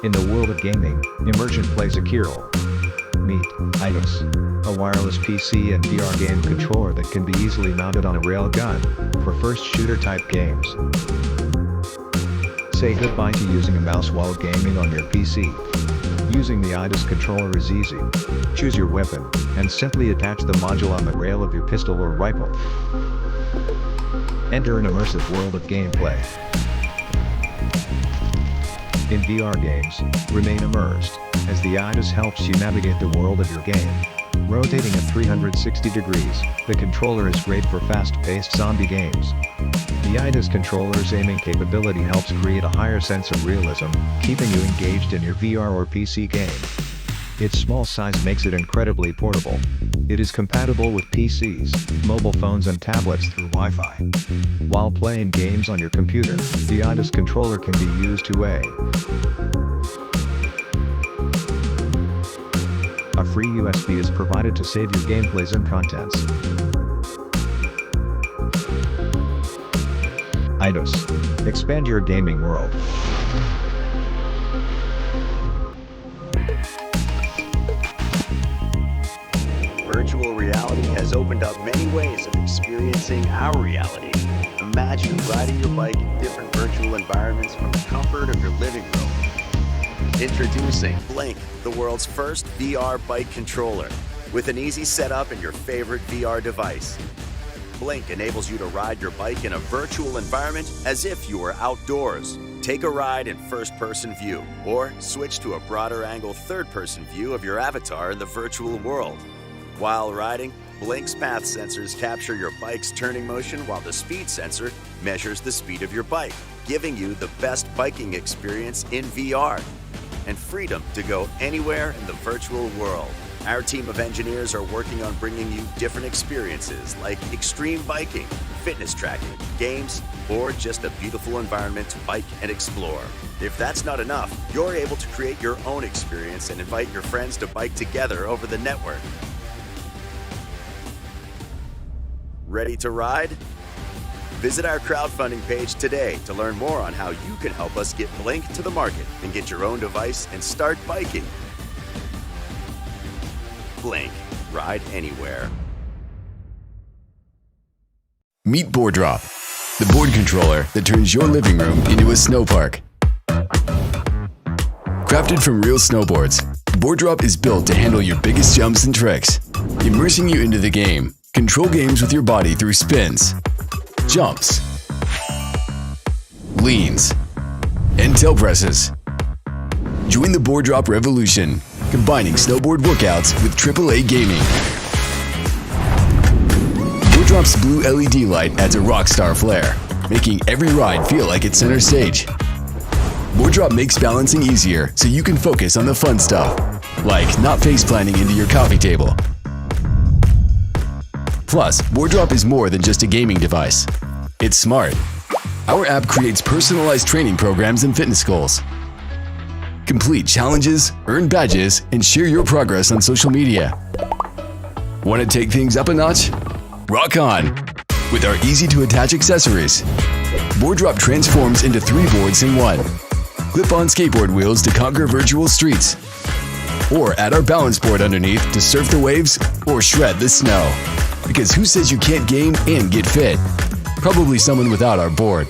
In the world of gaming, immersion plays a key role. Meet IDOS, a wireless PC and VR game controller that can be easily mounted on a railgun for first shooter type games. Say goodbye to using a mouse while gaming on your PC. Using the IDOS controller is easy. Choose your weapon, and simply attach the module on the rail of your pistol or rifle. Enter an immersive world of gameplay. In VR games, remain immersed, as the IDOS helps you navigate the world of your game. Rotating at 360 degrees, the controller is great for fast-paced zombie games. The IDOS controller's aiming capability helps create a higher sense of realism, keeping you engaged in your VR or PC game. Its small size makes it incredibly portable. It is compatible with PCs, mobile phones and tablets through Wi-Fi. While playing games on your computer, the IDOS controller can be used two-way. A free USB is provided to save your gameplays and contents. IDOS. Expand your gaming world. Virtual reality has opened up many ways of experiencing our reality. Imagine riding your bike in different virtual environments from the comfort of your living room. Introducing Blink, the world's first VR bike controller, with an easy setup in your favorite VR device. Blink enables you to ride your bike in a virtual environment as if you were outdoors. Take a ride in first-person view, or switch to a broader angle third-person view of your avatar in the virtual world. While riding, Blink's path sensors capture your bike's turning motion while the speed sensor measures the speed of your bike, giving you the best biking experience in VR and freedom to go anywhere in the virtual world. Our team of engineers are working on bringing you different experiences like extreme biking, fitness tracking, games, or just a beautiful environment to bike and explore. If that's not enough, you're able to create your own experience and invite your friends to bike together over the network. Ready to ride? Visit our crowdfunding page today to learn more on how you can help us get Blink to the market and get your own device and start biking. Blink. Ride anywhere. Meet Board Drop, the board controller that turns your living room into a snow park. Crafted from real snowboards, Board Drop is built to handle your biggest jumps and tricks, immersing you into the game. Control games with your body through spins, jumps, leans, and tail presses. Join the Board Drop revolution, combining snowboard workouts with AAA gaming. Board Drop's blue LED light adds a rock star flair, making every ride feel like it's center stage. Board Drop makes balancing easier so you can focus on the fun stuff, like not face planting into your coffee table. Plus, Board Drop is more than just a gaming device. It's smart. Our app creates personalized training programs and fitness goals. Complete challenges, earn badges, and share your progress on social media. Want to take things up a notch? Rock on! With our easy-to-attach accessories. Board Drop transforms into 3 boards in one. Clip-on skateboard wheels to conquer virtual streets. Or add our balance board underneath to surf the waves or shred the snow. Because who says you can't game and get fit? Probably someone without our board.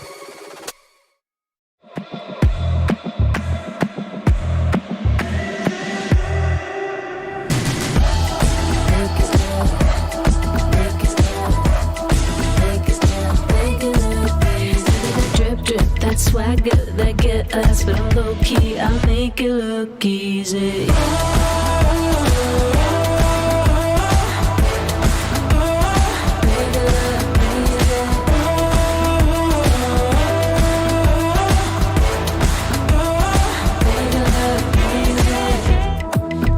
Drip, drip, that swagger that get us, but I'm low key. I'll make it look easy.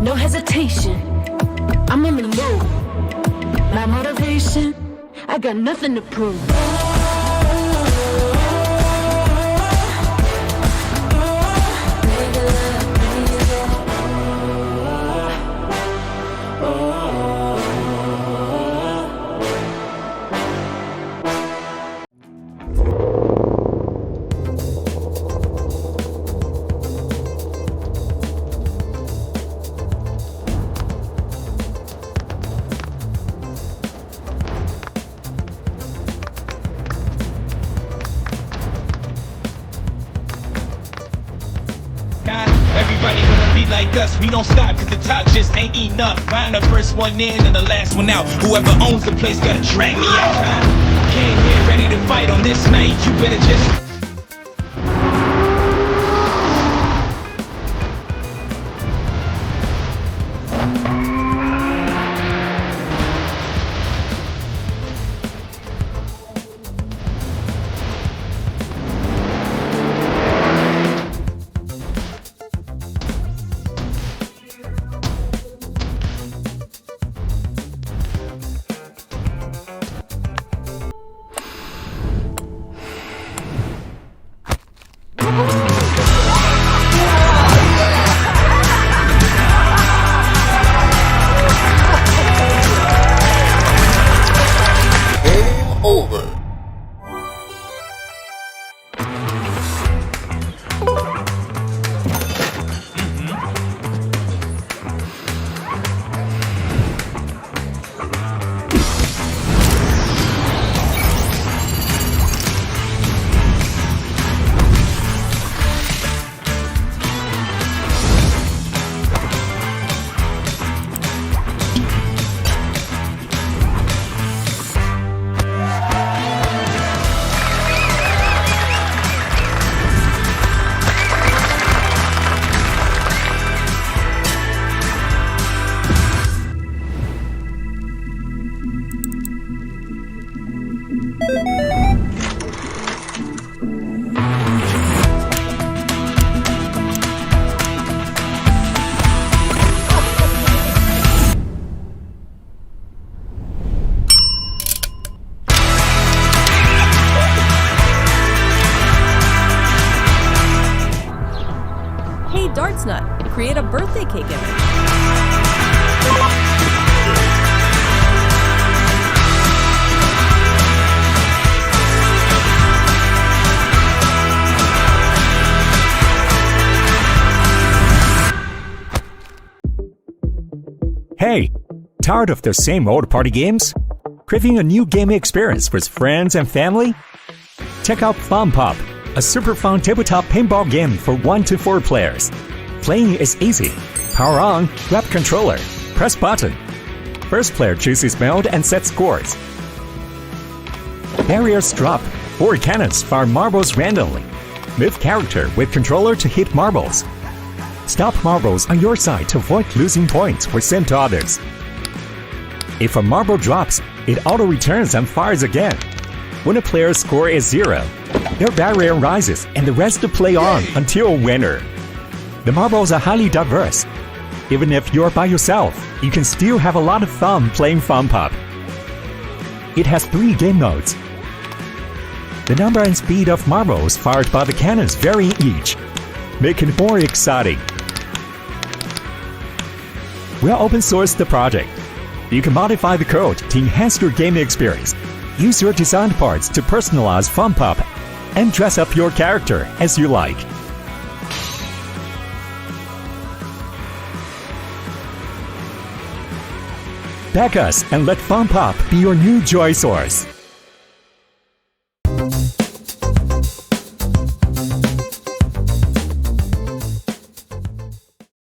No hesitation, I'm in the mood. My motivation, I got nothing to prove. like us, we don't stop cause the top just ain't enough. Find the first one in and the last one out. Whoever owns the place gotta drag me out. Came here ready to fight on this night. You better just... Darts Nut. Create a birthday cake image. Hey, tired of the same old party games? Craving a new gaming experience with friends and family? Check out Fun Pop, a super fun tabletop pinball game for 1 to 4 players. Playing is easy. Power on, grab controller, press button. First player chooses mode and sets scores. Barriers drop, or cannons fire marbles randomly. Move character with controller to hit marbles. Stop marbles on your side to avoid losing points or send to others. If a marble drops, it auto-returns and fires again. When a player's score is 0, their barrier rises and the rest play on until a winner. The marbles are highly diverse. Even if you're by yourself, you can still have a lot of fun playing Fun Pop. It has 3 game modes. The number and speed of marbles fired by the cannons vary each, making it more exciting. We'll open source the project. You can modify the code to enhance your gaming experience. Use your designed parts to personalize Fun Pop and dress up your character as you like. Back us and let Fun Pop be your new joy source.